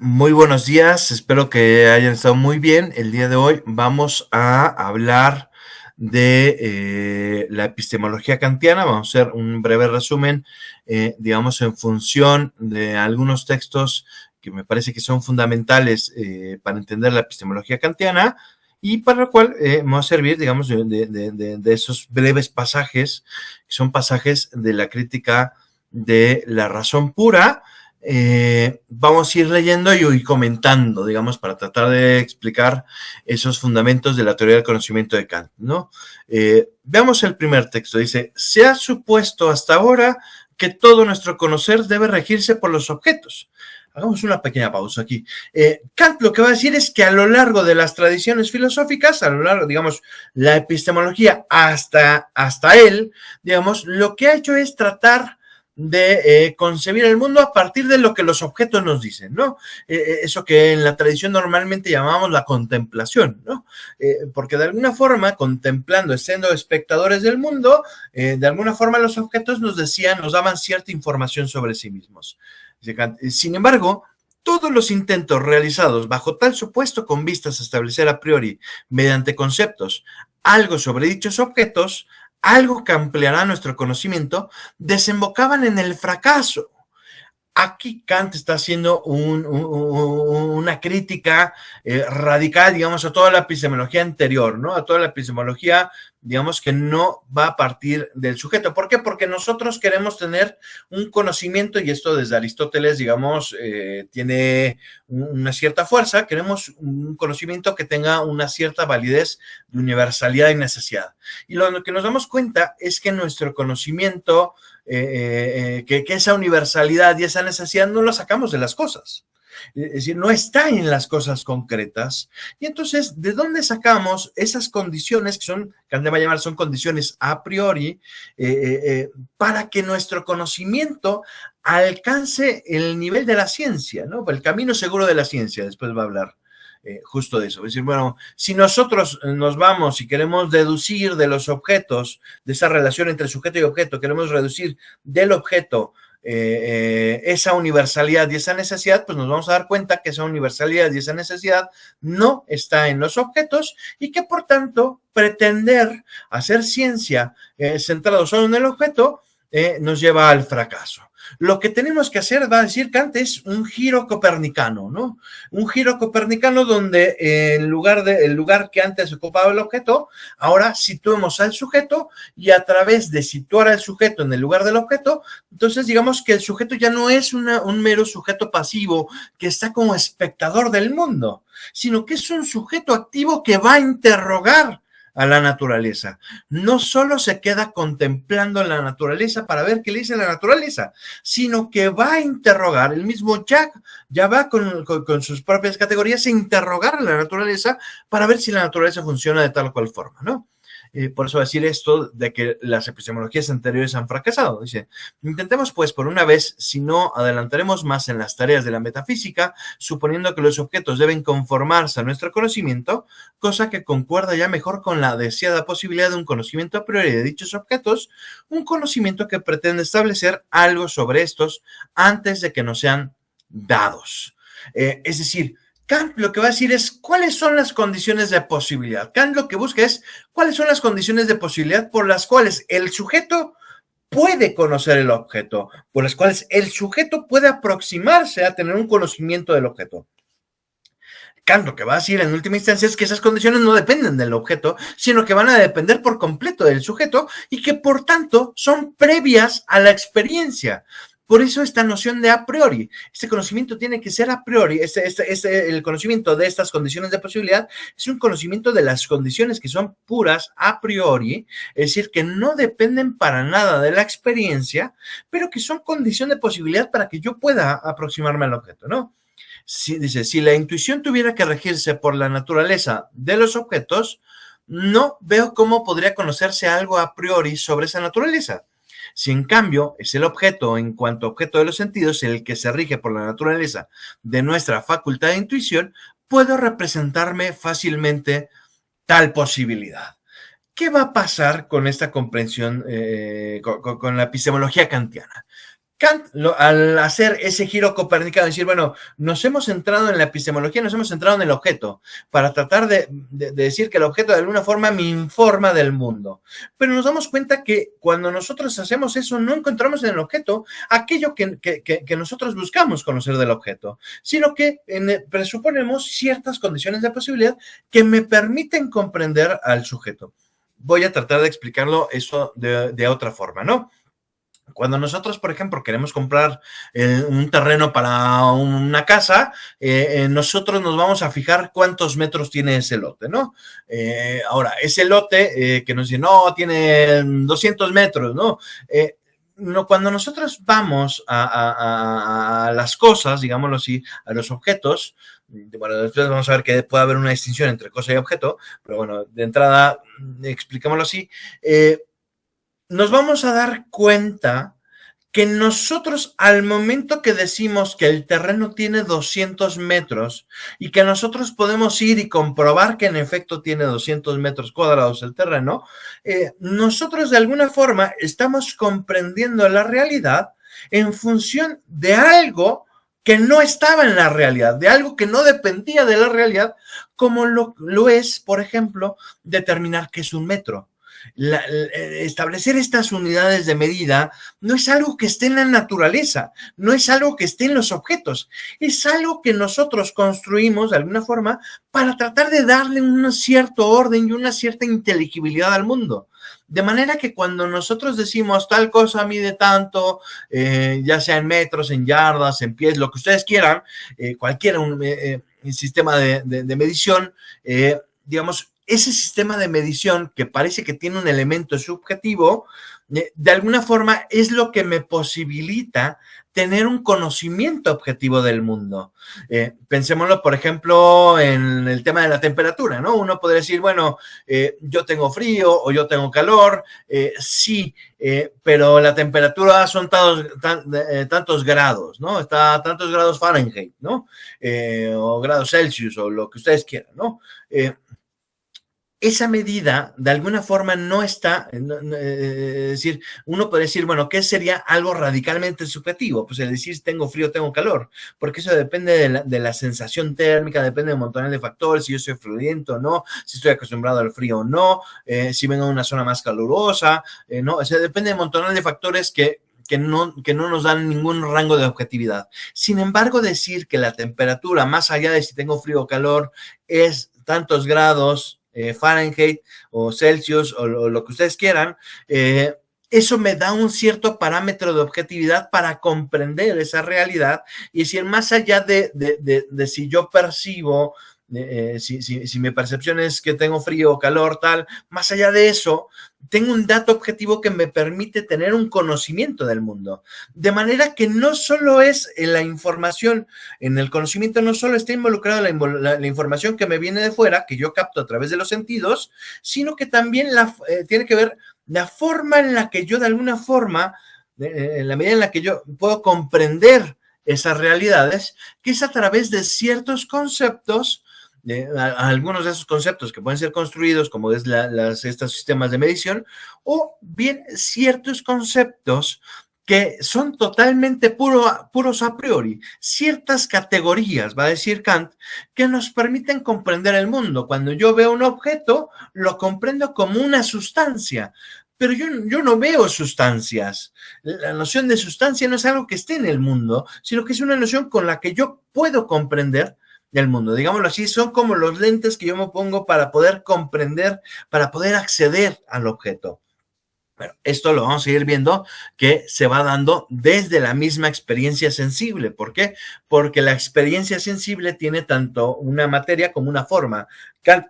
Muy buenos días, espero que hayan estado muy bien. El día de hoy vamos a hablar de la epistemología kantiana. Vamos a hacer un breve resumen, digamos, en función de algunos textos que me parece que son fundamentales para entender la epistemología kantiana y para lo cual me va a servir, digamos, de esos breves pasajes, que son pasajes de la crítica de la razón pura. Vamos a ir leyendo y comentando, digamos, para tratar de explicar esos fundamentos de la teoría del conocimiento de Kant, ¿no? Veamos el primer texto. Dice, se ha supuesto hasta ahora que todo nuestro conocer debe regirse por los objetos. Hagamos una pequeña pausa aquí. Kant lo que va a decir es que a lo largo de las tradiciones filosóficas, a lo largo, digamos, la epistemología hasta él, digamos, lo que ha hecho es tratar de concebir el mundo a partir de lo que los objetos nos dicen, ¿no? Eso que en la tradición normalmente llamamos la contemplación, ¿no? Porque de alguna forma, contemplando, siendo espectadores del mundo, de alguna forma los objetos nos decían, nos daban cierta información sobre sí mismos. Sin embargo, todos los intentos realizados bajo tal supuesto con vistas a establecer a priori, mediante conceptos, algo sobre dichos objetos, algo que ampliará nuestro conocimiento, desembocaban en el fracaso. Aquí Kant está haciendo una crítica radical, digamos, a toda la epistemología anterior, ¿no? A toda la epistemología, digamos, que no va a partir del sujeto. ¿Por qué? Porque nosotros queremos tener un conocimiento, y esto desde Aristóteles, digamos, tiene una cierta fuerza, queremos un conocimiento que tenga una cierta validez de universalidad y necesidad. Y lo que nos damos cuenta es que nuestro conocimiento que esa universalidad y esa necesidad no la sacamos de las cosas. Es decir, no está en las cosas concretas. Y entonces, ¿de dónde sacamos esas condiciones que son, que va a llamar, son condiciones a priori, para que nuestro conocimiento alcance el nivel de la ciencia, ¿no? El camino seguro de la ciencia, después va a hablar justo de eso. Es decir, bueno, si nosotros nos vamos y queremos deducir de los objetos, de esa relación entre sujeto y objeto, queremos reducir del objeto esa universalidad y esa necesidad, pues nos vamos a dar cuenta que esa universalidad y esa necesidad no está en los objetos y que por tanto pretender hacer ciencia centrado solo en el objeto nos lleva al fracaso. Lo que tenemos que hacer, va a decir Kant, es un giro copernicano, ¿no? Un giro copernicano donde el lugar que antes ocupaba el objeto, ahora situemos al sujeto y a través de situar al sujeto en el lugar del objeto, entonces digamos que el sujeto ya no es un mero sujeto pasivo que está como espectador del mundo, sino que es un sujeto activo que va a interrogar a la naturaleza. No solo se queda contemplando la naturaleza para ver qué le dice la naturaleza, sino que va a interrogar, el mismo Jack ya va con sus propias categorías a interrogar a la naturaleza para ver si la naturaleza funciona de tal o cual forma, ¿no? Por eso decir esto de que las epistemologías anteriores han fracasado. Dice, intentemos pues por una vez, si no adelantaremos más en las tareas de la metafísica, suponiendo que los objetos deben conformarse a nuestro conocimiento, cosa que concuerda ya mejor con la deseada posibilidad de un conocimiento a priori de dichos objetos, un conocimiento que pretende establecer algo sobre estos antes de que nos sean dados. Es decir, Kant lo que va a decir es cuáles son las condiciones de posibilidad. Kant lo que busca es cuáles son las condiciones de posibilidad por las cuales el sujeto puede conocer el objeto, por las cuales el sujeto puede aproximarse a tener un conocimiento del objeto. Kant lo que va a decir en última instancia es que esas condiciones no dependen del objeto, sino que van a depender por completo del sujeto y que por tanto son previas a la experiencia. Por eso esta noción de a priori, este conocimiento tiene que ser a priori, el conocimiento de estas condiciones de posibilidad es un conocimiento de las condiciones que son puras a priori, es decir, que no dependen para nada de la experiencia, pero que son condición de posibilidad para que yo pueda aproximarme al objeto, ¿no? Dice, si la intuición tuviera que regirse por la naturaleza de los objetos, no veo cómo podría conocerse algo a priori sobre esa naturaleza. Si en cambio es el objeto, en cuanto objeto de los sentidos, el que se rige por la naturaleza de nuestra facultad de intuición, puedo representarme fácilmente tal posibilidad. ¿Qué va a pasar con esta comprensión, con la epistemología kantiana? Kant, al hacer ese giro copernicano, decir, bueno, nos hemos centrado en la epistemología, nos hemos centrado en el objeto, para tratar de decir que el objeto de alguna forma me informa del mundo. Pero nos damos cuenta que cuando nosotros hacemos eso, no encontramos en el objeto aquello que nosotros buscamos conocer del objeto, sino que presuponemos ciertas condiciones de posibilidad que me permiten comprender al sujeto. Voy a tratar de explicarlo eso de otra forma, ¿no? Cuando nosotros, por ejemplo, queremos comprar un terreno para una casa, nosotros nos vamos a fijar cuántos metros tiene ese lote, ¿no? Ahora, ese lote que nos dice, no, tiene 200 metros, ¿no? No, cuando nosotros vamos a las cosas, digámoslo así, a los objetos, bueno, después vamos a ver que puede haber una distinción entre cosa y objeto, pero bueno, de entrada, expliquémoslo así, nos vamos a dar cuenta que nosotros al momento que decimos que el terreno tiene 200 metros y que nosotros podemos ir y comprobar que en efecto tiene 200 metros cuadrados el terreno, nosotros de alguna forma estamos comprendiendo la realidad en función de algo que no estaba en la realidad, de algo que no dependía de la realidad, como lo es, por ejemplo, determinar qué es un metro. Establecer estas unidades de medida no es algo que esté en la naturaleza, no es algo que esté en los objetos, es algo que nosotros construimos de alguna forma para tratar de darle un cierto orden y una cierta inteligibilidad al mundo. De manera que cuando nosotros decimos tal cosa mide tanto, ya sea en metros, en yardas, en pies, lo que ustedes quieran, cualquier sistema de medición, digamos, ese sistema de medición que parece que tiene un elemento subjetivo, de alguna forma es lo que me posibilita tener un conocimiento objetivo del mundo. Pensémoslo, por ejemplo, en el tema de la temperatura, ¿no? Uno podría decir, bueno, yo tengo frío o yo tengo calor, sí, pero la temperatura son tantos grados, ¿no? Está a tantos grados Fahrenheit, ¿no? O grados Celsius o lo que ustedes quieran, ¿no? Esa medida de alguna forma no está, es decir, uno puede decir, bueno, ¿qué sería algo radicalmente subjetivo? Pues el decir tengo frío, tengo calor, porque eso depende de la sensación térmica, depende de un montón de factores, si yo soy friolento o no, si estoy acostumbrado al frío o no, si vengo de una zona más calurosa, no, o sea, depende de un montón de factores que no nos dan ningún rango de objetividad. Sin embargo, decir que la temperatura, más allá de si tengo frío o calor, es tantos grados, Fahrenheit o Celsius o lo que ustedes quieran, eso me da un cierto parámetro de objetividad para comprender esa realidad y decir, más allá de si yo percibo, si mi percepción es que tengo frío o calor, tal, más allá de eso, tengo un dato objetivo que me permite tener un conocimiento del mundo. De manera que no solo es en la información, en el conocimiento no solo está involucrada la información que me viene de fuera, que yo capto a través de los sentidos, sino que también tiene que ver la forma en la que yo de alguna forma, en la medida en la que yo puedo comprender esas realidades, que es a través de ciertos conceptos, algunos de esos conceptos que pueden ser construidos como es estos sistemas de medición, o bien ciertos conceptos que son totalmente puros a priori, ciertas categorías, va a decir Kant, que nos permiten comprender el mundo. Cuando yo veo un objeto, lo comprendo como una sustancia, pero yo no veo sustancias. La noción de sustancia no es algo que esté en el mundo, sino que es una noción con la que yo puedo comprender del mundo. Digámoslo así, son como los lentes que yo me pongo para poder comprender, para poder acceder al objeto. Bueno, esto lo vamos a ir viendo que se va dando desde la misma experiencia sensible. ¿Por qué? Porque la experiencia sensible tiene tanto una materia como una forma. Kant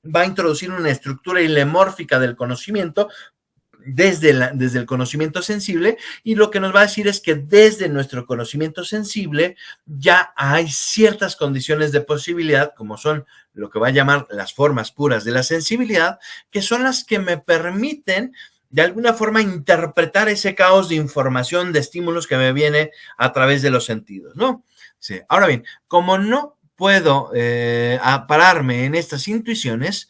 va a introducir una estructura ilemórfica del conocimiento desde el conocimiento sensible, y lo que nos va a decir es que desde nuestro conocimiento sensible ya hay ciertas condiciones de posibilidad, como son lo que va a llamar las formas puras de la sensibilidad, que son las que me permiten de alguna forma interpretar ese caos de información, de estímulos que me viene a través de los sentidos, ¿no? Sí. Ahora bien, como no puedo pararme en estas intuiciones,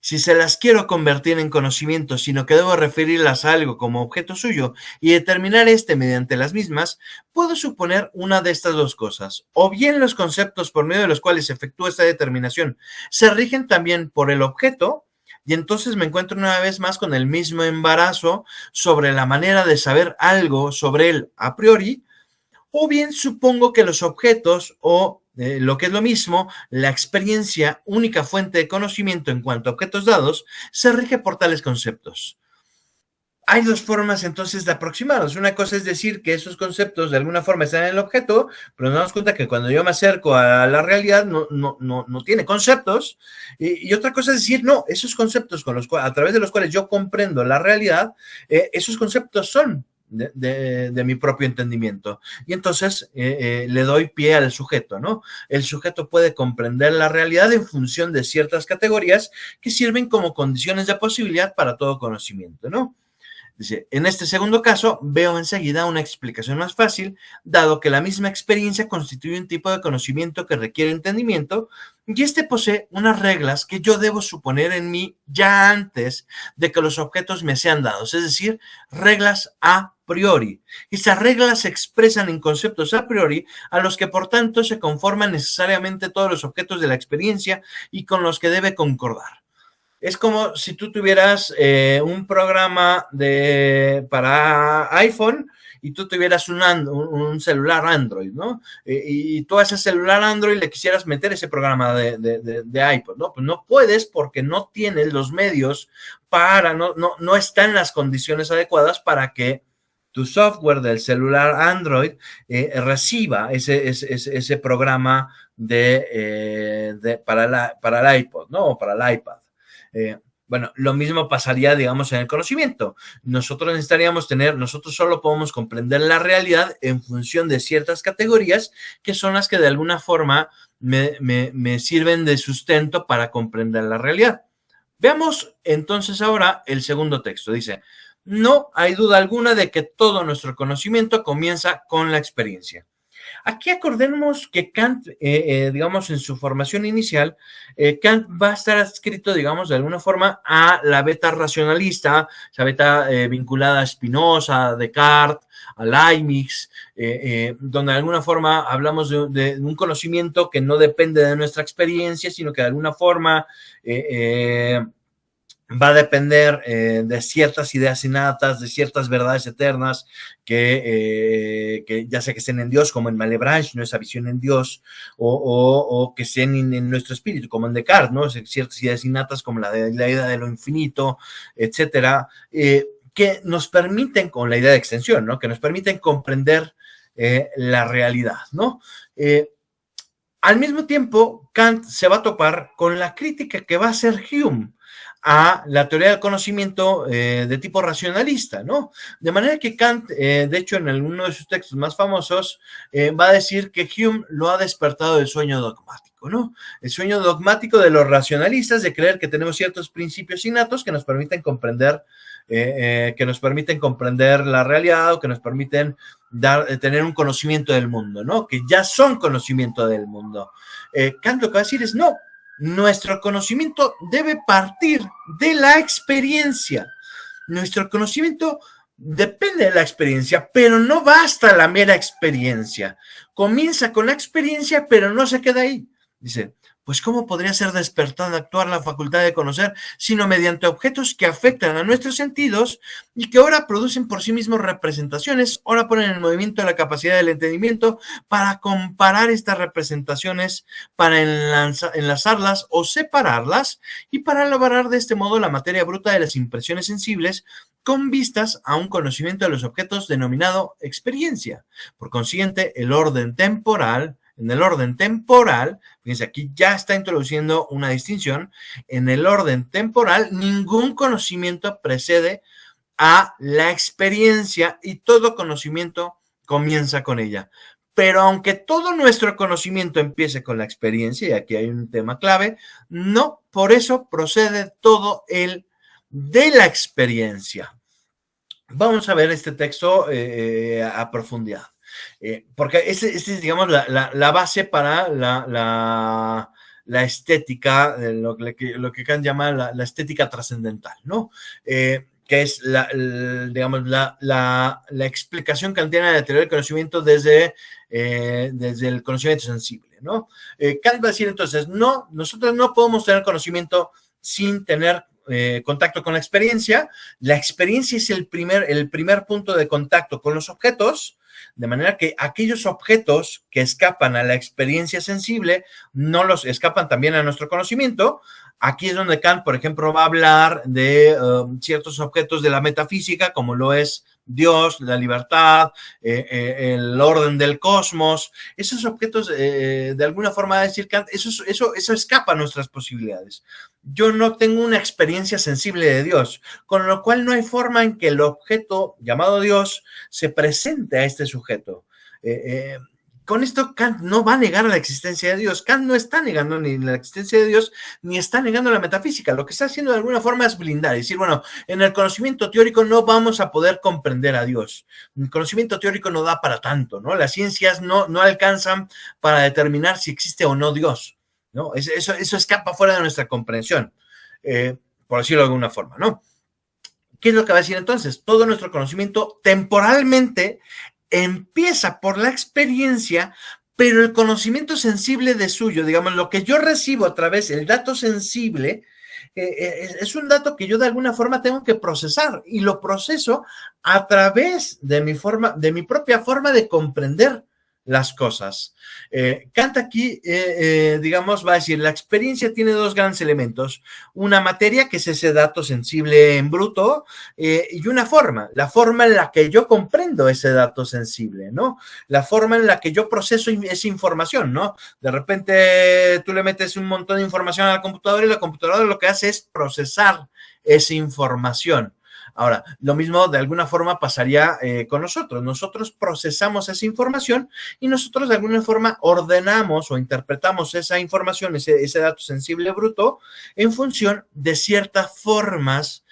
Si se las quiero convertir en conocimiento, sino que debo referirlas a algo como objeto suyo y determinar este mediante las mismas, puedo suponer una de estas dos cosas. O bien los conceptos por medio de los cuales se efectúa esta determinación se rigen también por el objeto, y entonces me encuentro una vez más con el mismo embarazo sobre la manera de saber algo sobre él a priori, o bien supongo que los objetos o lo que es lo mismo, la experiencia, única fuente de conocimiento en cuanto a objetos dados, se rige por tales conceptos. Hay dos formas entonces de aproximarnos. Una cosa es decir que esos conceptos de alguna forma están en el objeto, pero nos damos cuenta que cuando yo me acerco a la realidad no tiene conceptos. Y otra cosa es decir, no, esos conceptos a través de los cuales yo comprendo la realidad, esos conceptos son de mi propio entendimiento. Y entonces le doy pie al sujeto, ¿no? El sujeto puede comprender la realidad en función de ciertas categorías que sirven como condiciones de posibilidad para todo conocimiento, ¿no? Dice, en este segundo caso, veo enseguida una explicación más fácil, dado que la misma experiencia constituye un tipo de conocimiento que requiere entendimiento, y este posee unas reglas que yo debo suponer en mí ya antes de que los objetos me sean dados, es decir, reglas a priori. Esas reglas se expresan en conceptos a priori, a los que por tanto se conforman necesariamente todos los objetos de la experiencia y con los que debe concordar. Es como si tú tuvieras un programa para iPhone y tú tuvieras un celular Android, ¿no? Y tú a ese celular Android le quisieras meter ese programa de iPod, ¿no? Pues no puedes porque no tienes los medios no está en las condiciones adecuadas para que tu software del celular Android reciba ese programa para el iPod, ¿no? O para el iPad. Bueno, lo mismo pasaría, digamos, en el conocimiento. Nosotros solo podemos comprender la realidad en función de ciertas categorías que son las que de alguna forma me sirven de sustento para comprender la realidad. Veamos entonces ahora el segundo texto. Dice, no hay duda alguna de que todo nuestro conocimiento comienza con la experiencia. Aquí acordemos que Kant, digamos, en su formación inicial, Kant va a estar adscrito, digamos, de alguna forma a la beta racionalista, esa beta vinculada a Spinoza, a Descartes, a Leibniz, donde de alguna forma hablamos de un conocimiento que no depende de nuestra experiencia, sino que de alguna forma va a depender de ciertas ideas innatas, de ciertas verdades eternas que ya sea que estén en Dios, como en Malebranche, ¿no? Esa visión en Dios, o que estén en nuestro espíritu, como en Descartes, ¿no? Ciertas ideas innatas como la idea de lo infinito, etcétera, que nos permiten, con la idea de extensión, ¿no? Que nos permiten comprender la realidad, ¿no? Al mismo tiempo, Kant se va a topar con la crítica que va a hacer Hume a la teoría del conocimiento de tipo racionalista, ¿no? De manera que Kant, de hecho, en alguno de sus textos más famosos, va a decir que Hume lo ha despertado del sueño dogmático, ¿no? El sueño dogmático de los racionalistas, de creer que tenemos ciertos principios innatos que nos permiten comprender la realidad o que nos permiten tener un conocimiento del mundo, ¿no? Que ya son conocimiento del mundo. Kant lo que va a decir es, no, nuestro conocimiento debe partir de la experiencia. Nuestro conocimiento depende de la experiencia, pero no basta la mera experiencia. Comienza con la experiencia, pero no se queda ahí. Dice, pues ¿cómo podría ser despertada actuar la facultad de conocer, sino mediante objetos que afectan a nuestros sentidos y que ahora producen por sí mismos representaciones, ahora ponen en movimiento la capacidad del entendimiento para comparar estas representaciones, para enlazarlas o separarlas y para elaborar de este modo la materia bruta de las impresiones sensibles con vistas a un conocimiento de los objetos denominado experiencia? Por consiguiente, en el orden temporal, fíjense, aquí ya está introduciendo una distinción, en el orden temporal ningún conocimiento precede a la experiencia y todo conocimiento comienza con ella. Pero aunque todo nuestro conocimiento empiece con la experiencia, y aquí hay un tema clave, no por eso procede todo el de la experiencia. Vamos a ver este texto a profundidad. Porque esa es, digamos, la base para la la estética, lo que Kant llama la estética trascendental, ¿no? Que es digamos, la explicación kantiana de la teoría del conocimiento desde el conocimiento sensible, ¿no? Kant va a decir entonces, no, nosotros no podemos tener conocimiento sin tener contacto con la experiencia. La experiencia es el primer punto de contacto con los objetos, de manera que aquellos objetos que escapan a la experiencia sensible no los escapan también a nuestro conocimiento. Aquí es donde Kant, por ejemplo, va a hablar de ciertos objetos de la metafísica, como lo es Dios, la libertad, el orden del cosmos. Esos objetos, de alguna forma, va a decir Kant, eso escapa a nuestras posibilidades. Yo no tengo una experiencia sensible de Dios, con lo cual no hay forma en que el objeto llamado Dios se presente a este sujeto. Con esto Kant no va a negar la existencia de Dios. Kant no está negando ni la existencia de Dios, ni está negando la metafísica. Lo que está haciendo de alguna forma es blindar, es decir, bueno, en el conocimiento teórico no vamos a poder comprender a Dios. El conocimiento teórico no da para tanto, ¿no? Las ciencias no alcanzan para determinar si existe o no Dios, ¿no? Eso escapa fuera de nuestra comprensión, por decirlo de alguna forma, ¿no? ¿Qué es lo que va a decir entonces? Todo nuestro conocimiento temporalmente empieza por la experiencia, pero el conocimiento sensible de suyo, digamos, lo que yo recibo a través del dato sensible, es un dato que yo de alguna forma tengo que procesar y lo proceso a través de mi propia forma de comprender las cosas. Kant aquí, digamos, va a decir, la experiencia tiene dos grandes elementos, una materia, que es ese dato sensible en bruto, y una forma, la forma en la que yo comprendo ese dato sensible, ¿no? La forma en la que yo proceso esa información, ¿no? De repente tú le metes un montón de información a la computadora y la computadora lo que hace es procesar esa información. Ahora, lo mismo de alguna forma pasaría con nosotros. Nosotros procesamos esa información y nosotros de alguna forma ordenamos o interpretamos esa información, ese dato sensible bruto, en función de ciertas formas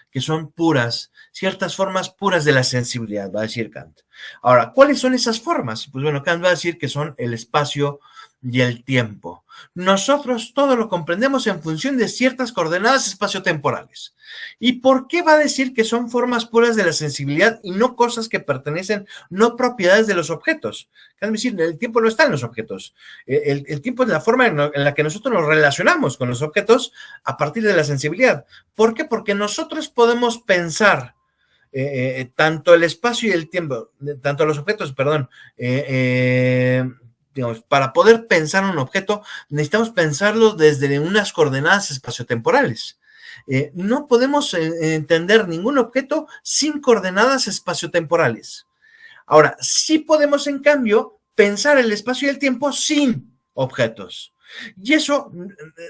que son puras, ciertas formas puras de la sensibilidad, va a decir Kant. Ahora, ¿cuáles son esas formas? Pues bueno, Kant va a decir que son el espacio y el tiempo. Nosotros todo lo comprendemos en función de ciertas coordenadas espaciotemporales. ¿Y por qué va a decir que son formas puras de la sensibilidad y no cosas que pertenecen, no propiedades de los objetos? Es decir, el tiempo no está en los objetos. El tiempo es la forma en la que nosotros nos relacionamos con los objetos a partir de la sensibilidad. ¿Por qué? Porque nosotros podemos pensar tanto el espacio y el tiempo, tanto los objetos, perdón, digamos, para poder pensar un objeto, necesitamos pensarlo desde unas coordenadas espaciotemporales. No podemos entender ningún objeto sin coordenadas espaciotemporales. Ahora, sí podemos, en cambio, pensar el espacio y el tiempo sin objetos. Y eso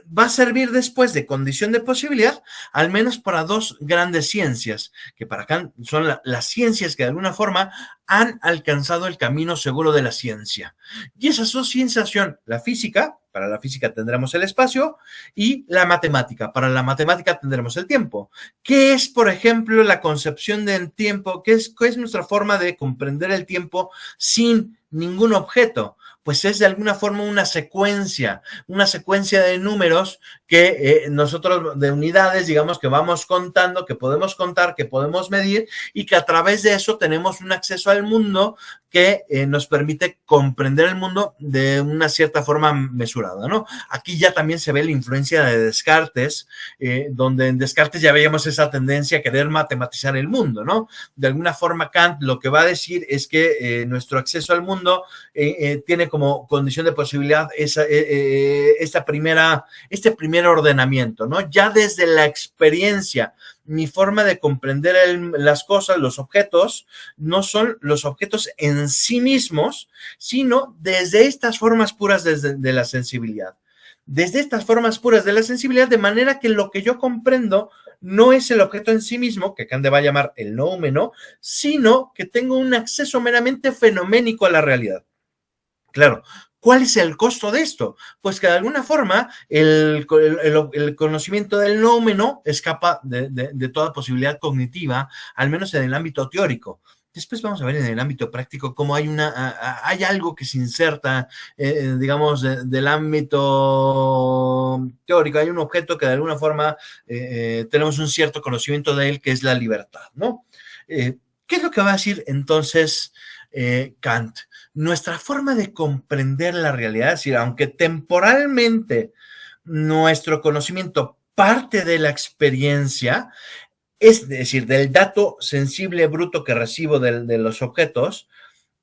va a servir después de condición de posibilidad, al menos para dos grandes ciencias, que para Kant son las ciencias que de alguna forma han alcanzado el camino seguro de la ciencia. Y esas dos ciencias son la física, para la física tendremos el espacio, y la matemática, para la matemática tendremos el tiempo. ¿Qué es, por ejemplo, la concepción del tiempo? ¿Qué es nuestra forma de comprender el tiempo sin ningún objeto? Pues es de alguna forma una secuencia de números que nosotros, de unidades, digamos, que vamos contando, que podemos contar, que podemos medir y que a través de eso tenemos un acceso al mundo que nos permite comprender el mundo de una cierta forma mesurada, ¿no? Aquí ya también se ve la influencia de Descartes, donde en Descartes ya veíamos esa tendencia a querer matematizar el mundo, ¿no? De alguna forma Kant lo que va a decir es que nuestro acceso al mundo tiene como condición de posibilidad este primer ordenamiento, ¿no? Ya desde la experiencia, mi forma de comprender las cosas, los objetos, no son los objetos en sí mismos, sino desde estas formas puras de la sensibilidad. Desde estas formas puras de la sensibilidad, de manera que lo que yo comprendo no es el objeto en sí mismo, que Kant va a llamar el noumeno, sino que tengo un acceso meramente fenoménico a la realidad. Claro, ¿cuál es el costo de esto? Pues que de alguna forma el conocimiento del noumeno escapa de toda posibilidad cognitiva, al menos en el ámbito teórico. Después vamos a ver en el ámbito práctico cómo hay algo que se inserta, digamos, del ámbito teórico. Hay un objeto que de alguna forma tenemos un cierto conocimiento de él, que es la libertad, ¿no? ¿Qué es lo que va a decir entonces Kant? Nuestra forma de comprender la realidad, es decir, aunque temporalmente nuestro conocimiento parte de la experiencia, es decir, del dato sensible bruto que recibo de los objetos,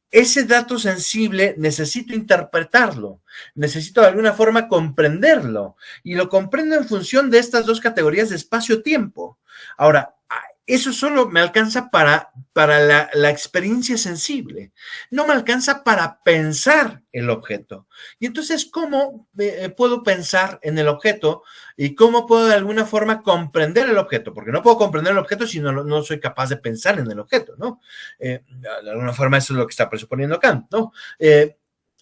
ese dato sensible necesito interpretarlo, necesito de alguna forma comprenderlo, y lo comprendo en función de estas dos categorías de espacio-tiempo. Ahora, eso solo me alcanza para la experiencia sensible, no me alcanza para pensar el objeto. Y entonces, ¿cómo puedo pensar en el objeto y cómo puedo de alguna forma comprender el objeto? Porque no puedo comprender el objeto si no soy capaz de pensar en el objeto, ¿no? De alguna forma eso es lo que está presuponiendo Kant, ¿no?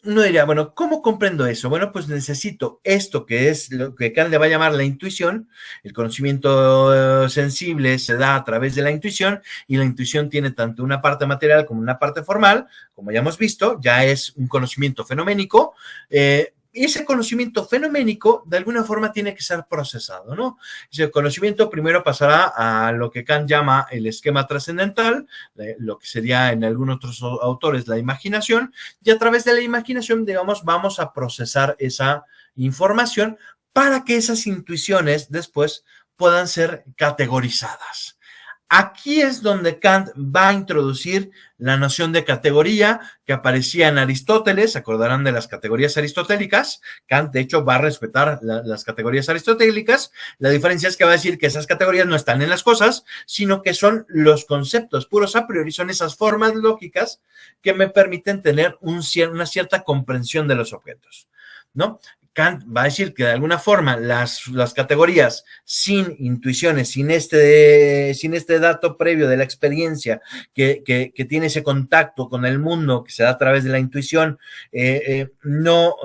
Uno diría, bueno, ¿cómo comprendo eso? Bueno, pues necesito esto que es lo que Kant le va a llamar la intuición. El conocimiento sensible se da a través de la intuición, y la intuición tiene tanto una parte material como una parte formal, como ya hemos visto, ya es un conocimiento fenoménico. Y ese conocimiento fenoménico de alguna forma tiene que ser procesado, ¿no? Ese conocimiento primero pasará a lo que Kant llama el esquema trascendental, lo que sería en algunos otros autores la imaginación, y a través de la imaginación, digamos, vamos a procesar esa información para que esas intuiciones después puedan ser categorizadas. Aquí es donde Kant va a introducir la noción de categoría que aparecía en Aristóteles. Se acordarán de las categorías aristotélicas. Kant, de hecho, va a respetar las categorías aristotélicas. La diferencia es que va a decir que esas categorías no están en las cosas, sino que son los conceptos puros a priori, son esas formas lógicas que me permiten tener una cierta comprensión de los objetos, ¿no? Kant va a decir que de alguna forma las categorías sin intuiciones, sin este dato previo de la experiencia que tiene ese contacto con el mundo que se da a través de la intuición, no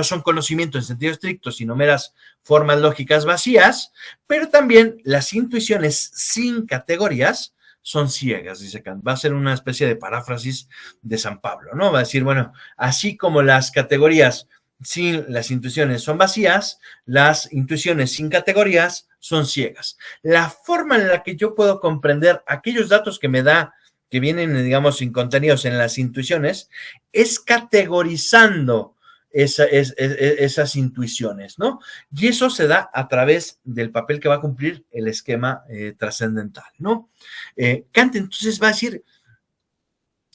son conocimiento en sentido estricto, sino meras formas lógicas vacías, pero también las intuiciones sin categorías son ciegas, dice Kant. Va a ser una especie de paráfrasis de San Pablo, ¿no? Va a decir, bueno, así como las categorías sin las intuiciones son vacías, las intuiciones sin categorías son ciegas. La forma en la que yo puedo comprender aquellos datos que me da, que vienen, digamos, contenidos en las intuiciones, es categorizando esas intuiciones, ¿no? Y eso se da a través del papel que va a cumplir el esquema trascendental, ¿no? Kant entonces va a decir,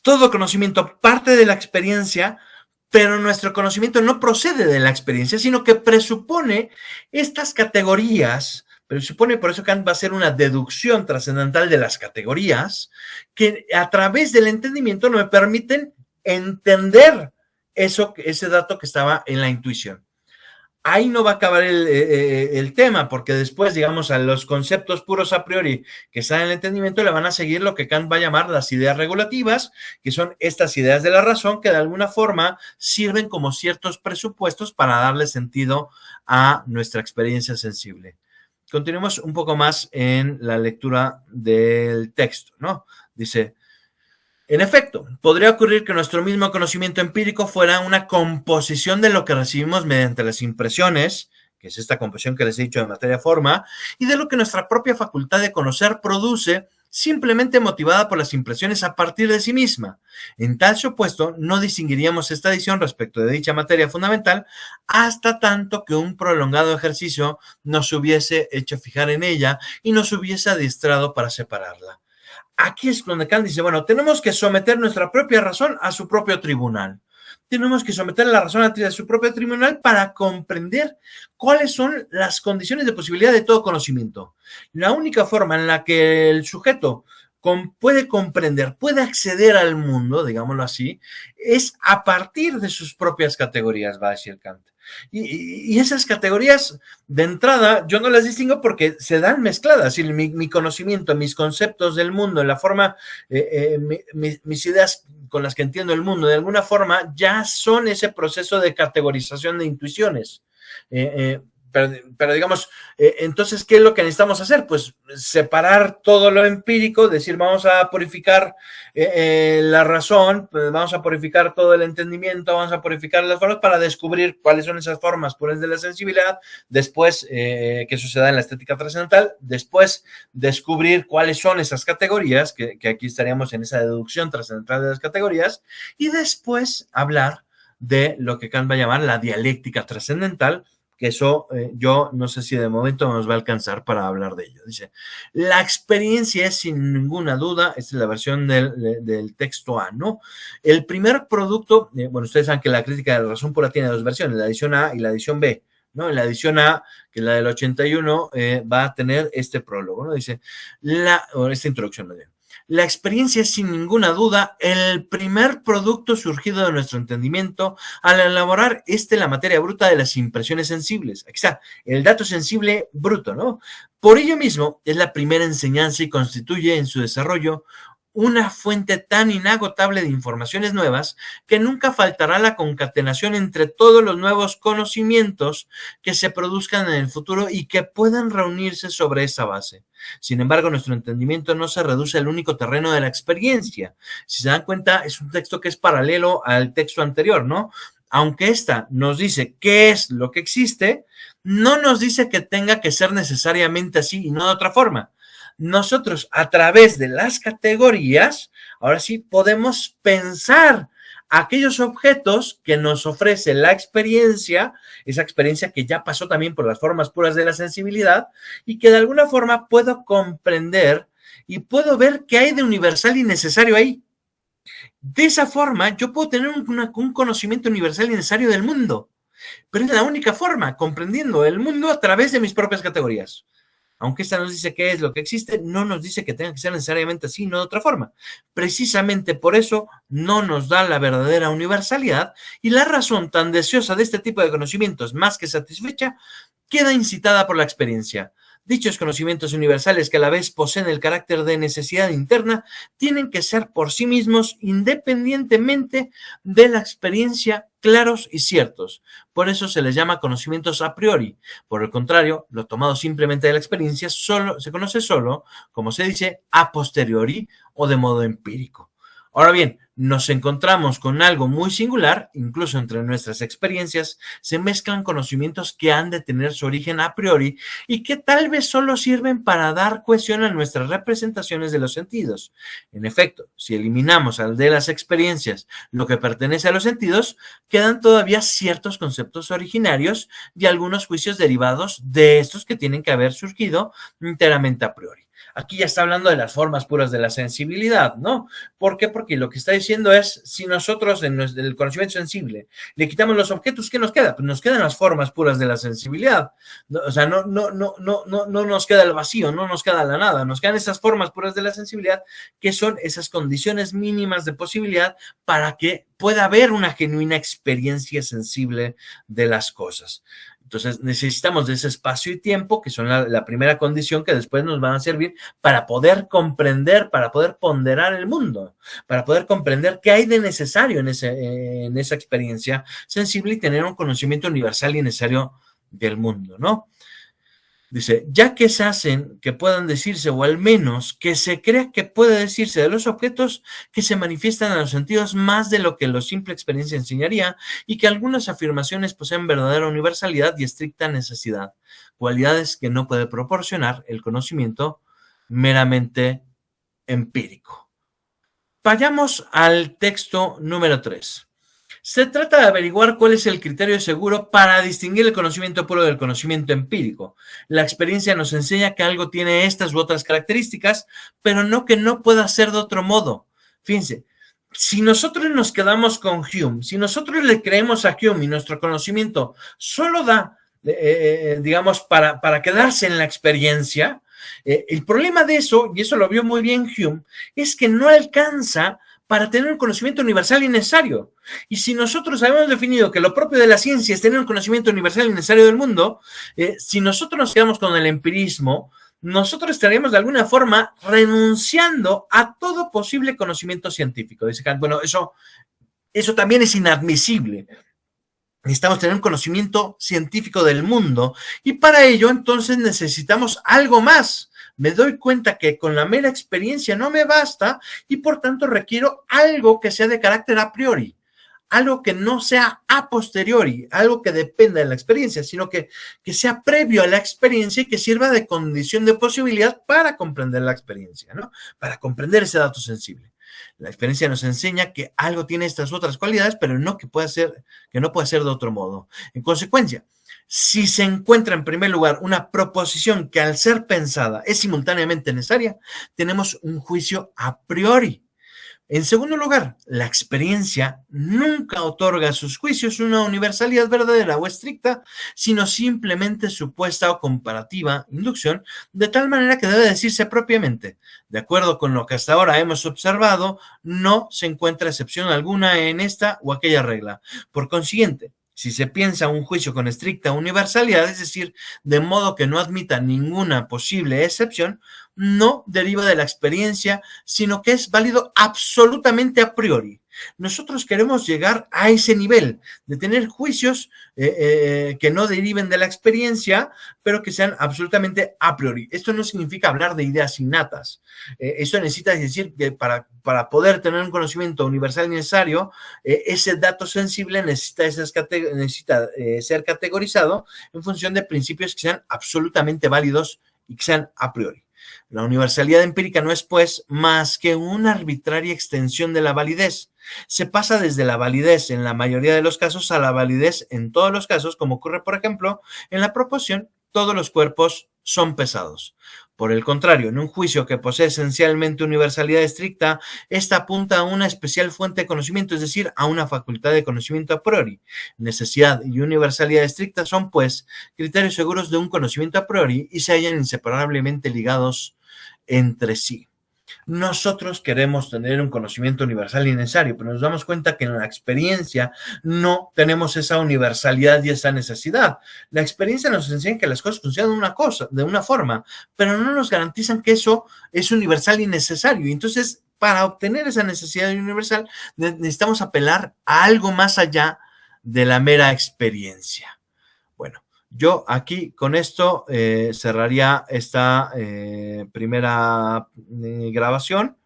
todo conocimiento parte de la experiencia, pero nuestro conocimiento no procede de la experiencia, sino que presupone estas categorías, presupone, por eso Kant va a hacer una deducción trascendental de las categorías, que a través del entendimiento no me permiten entender ese dato que estaba en la intuición. Ahí no va a acabar el tema, porque después, digamos, a los conceptos puros a priori que están en el entendimiento le van a seguir lo que Kant va a llamar las ideas regulativas, que son estas ideas de la razón que de alguna forma sirven como ciertos presupuestos para darle sentido a nuestra experiencia sensible. Continuemos un poco más en la lectura del texto, ¿no? Dice, en efecto, podría ocurrir que nuestro mismo conocimiento empírico fuera una composición de lo que recibimos mediante las impresiones, que es esta composición que les he dicho de materia-forma, y de lo que nuestra propia facultad de conocer produce, simplemente motivada por las impresiones a partir de sí misma. En tal supuesto, no distinguiríamos esta adición respecto de dicha materia fundamental hasta tanto que un prolongado ejercicio nos hubiese hecho fijar en ella y nos hubiese adiestrado para separarla. Aquí es donde Kant dice, bueno, tenemos que someter nuestra propia razón a su propio tribunal. Tenemos que someter la razón a su propio tribunal para comprender cuáles son las condiciones de posibilidad de todo conocimiento. La única forma en la que el sujeto puede comprender, puede acceder al mundo, digámoslo así, es a partir de sus propias categorías, va a decir Kant. Y esas categorías, de entrada, yo no las distingo porque se dan mezcladas. Mi conocimiento, mis conceptos del mundo, la forma, mis ideas con las que entiendo el mundo, de alguna forma, ya son ese proceso de categorización de intuiciones. pero digamos, entonces, ¿qué es lo que necesitamos hacer? Pues separar todo lo empírico, decir, vamos a purificar la razón, pues vamos a purificar todo el entendimiento, vamos a purificar las formas para descubrir cuáles son esas formas puras de la sensibilidad, después, que eso se da en la estética trascendental, después descubrir cuáles son esas categorías, que aquí estaríamos en esa deducción trascendental de las categorías, y después hablar de lo que Kant va a llamar la dialéctica trascendental, que eso yo no sé si de momento nos va a alcanzar para hablar de ello. Dice, la experiencia es sin ninguna duda, esta es la versión del texto A, ¿no? El primer producto, bueno, ustedes saben que la crítica de la razón pura tiene dos versiones, la edición A y la edición B, ¿no? En la edición A, que es la del 81, va a tener este prólogo, ¿no? Dice, esta introducción, ¿no? La experiencia es sin ninguna duda el primer producto surgido de nuestro entendimiento al elaborar la materia bruta de las impresiones sensibles. Aquí está, el dato sensible bruto, ¿no? Por ello mismo, es la primera enseñanza y constituye en su desarrollo una fuente tan inagotable de informaciones nuevas que nunca faltará la concatenación entre todos los nuevos conocimientos que se produzcan en el futuro y que puedan reunirse sobre esa base. Sin embargo, nuestro entendimiento no se reduce al único terreno de la experiencia. Si se dan cuenta, es un texto que es paralelo al texto anterior, ¿no? Aunque esta nos dice qué es lo que existe, no nos dice que tenga que ser necesariamente así y no de otra forma. Nosotros, a través de las categorías, ahora sí podemos pensar aquellos objetos que nos ofrece la experiencia, esa experiencia que ya pasó también por las formas puras de la sensibilidad y que de alguna forma puedo comprender y puedo ver qué hay de universal y necesario ahí. De esa forma, yo puedo tener un conocimiento universal y necesario del mundo, pero es la única forma, comprendiendo el mundo a través de mis propias categorías. Aunque esta nos dice qué es lo que existe, no nos dice que tenga que ser necesariamente así, no de otra forma. Precisamente por eso no nos da la verdadera universalidad y la razón tan deseosa de este tipo de conocimientos, más que satisfecha, queda incitada por la experiencia. Dichos conocimientos universales que a la vez poseen el carácter de necesidad interna, tienen que ser por sí mismos, independientemente de la experiencia, claros y ciertos. Por eso se les llama conocimientos a priori. Por el contrario, lo tomado simplemente de la experiencia se conoce solo, como se dice, a posteriori o de modo empírico. Ahora bien, nos encontramos con algo muy singular, incluso entre nuestras experiencias se mezclan conocimientos que han de tener su origen a priori y que tal vez solo sirven para dar cohesión a nuestras representaciones de los sentidos. En efecto, si eliminamos al de las experiencias lo que pertenece a los sentidos, quedan todavía ciertos conceptos originarios y algunos juicios derivados de estos que tienen que haber surgido enteramente a priori. Aquí ya está hablando de las formas puras de la sensibilidad, ¿no? ¿Por qué? Porque lo que está diciendo es, si nosotros en el conocimiento sensible le quitamos los objetos, ¿qué nos queda? Pues nos quedan las formas puras de la sensibilidad. No, o sea, no nos queda el vacío, no nos queda la nada, nos quedan esas formas puras de la sensibilidad que son esas condiciones mínimas de posibilidad para que pueda haber una genuina experiencia sensible de las cosas. Entonces necesitamos de ese espacio y tiempo, que son la primera condición que después nos van a servir para poder comprender, para poder ponderar el mundo, para poder comprender qué hay de necesario en esa experiencia sensible y tener un conocimiento universal y necesario del mundo, ¿no? Dice, ya que se hacen que puedan decirse, o al menos que se crea que puede decirse de los objetos que se manifiestan a los sentidos más de lo que la simple experiencia enseñaría, y que algunas afirmaciones poseen verdadera universalidad y estricta necesidad, cualidades que no puede proporcionar el conocimiento meramente empírico. Vayamos al texto número 3. Se trata de averiguar cuál es el criterio seguro para distinguir el conocimiento puro del conocimiento empírico. La experiencia nos enseña que algo tiene estas u otras características, pero no que no pueda ser de otro modo. Fíjense, si nosotros nos quedamos con Hume, si nosotros le creemos a Hume y nuestro conocimiento solo da, digamos, para quedarse en la experiencia, el problema de eso, y eso lo vio muy bien Hume, es que no alcanza para tener un conocimiento universal y necesario. Y si nosotros habíamos definido que lo propio de la ciencia es tener un conocimiento universal y necesario del mundo, si nosotros nos quedamos con el empirismo, nosotros estaríamos de alguna forma renunciando a todo posible conocimiento científico. Dice Kant, bueno, eso también es inadmisible. Necesitamos tener un conocimiento científico del mundo y para ello entonces necesitamos algo más. Me doy cuenta que con la mera experiencia no me basta y por tanto requiero algo que sea de carácter a priori, algo que no sea a posteriori, algo que dependa de la experiencia, sino que sea previo a la experiencia y que sirva de condición de posibilidad para comprender la experiencia, ¿no? Para comprender ese dato sensible. La experiencia nos enseña que algo tiene estas otras cualidades, pero no que no puede ser de otro modo. En consecuencia, si se encuentra en primer lugar una proposición que al ser pensada es simultáneamente necesaria, tenemos un juicio a priori. En segundo lugar, la experiencia nunca otorga a sus juicios una universalidad verdadera o estricta, sino simplemente supuesta o comparativa inducción, de tal manera que debe decirse propiamente, de acuerdo con lo que hasta ahora hemos observado, no se encuentra excepción alguna en esta o aquella regla. Por consiguiente, si se piensa un juicio con estricta universalidad, es decir, de modo que no admita ninguna posible excepción, no deriva de la experiencia, sino que es válido absolutamente a priori. Nosotros queremos llegar a ese nivel de tener juicios que no deriven de la experiencia, pero que sean absolutamente a priori. Esto no significa hablar de ideas innatas. Esto necesita decir que para poder tener un conocimiento universal y necesario, ese dato sensible necesita ser categorizado en función de principios que sean absolutamente válidos y que sean a priori. La universalidad empírica no es, pues, más que una arbitraria extensión de la validez. Se pasa desde la validez en la mayoría de los casos a la validez en todos los casos, como ocurre, por ejemplo, en la proposición todos los cuerpos son pesados. Por el contrario, en un juicio que posee esencialmente universalidad estricta, esta apunta a una especial fuente de conocimiento, es decir, a una facultad de conocimiento a priori. Necesidad y universalidad estricta son, pues, criterios seguros de un conocimiento a priori y se hallan inseparablemente ligados entre sí. Nosotros queremos tener un conocimiento universal y necesario, pero nos damos cuenta que en la experiencia no tenemos esa universalidad y esa necesidad. La experiencia nos enseña que las cosas funcionan de una forma, pero no nos garantizan que eso es universal y necesario. Entonces, para obtener esa necesidad universal, necesitamos apelar a algo más allá de la mera experiencia. Bueno, yo aquí con esto cerraría esta primera grabación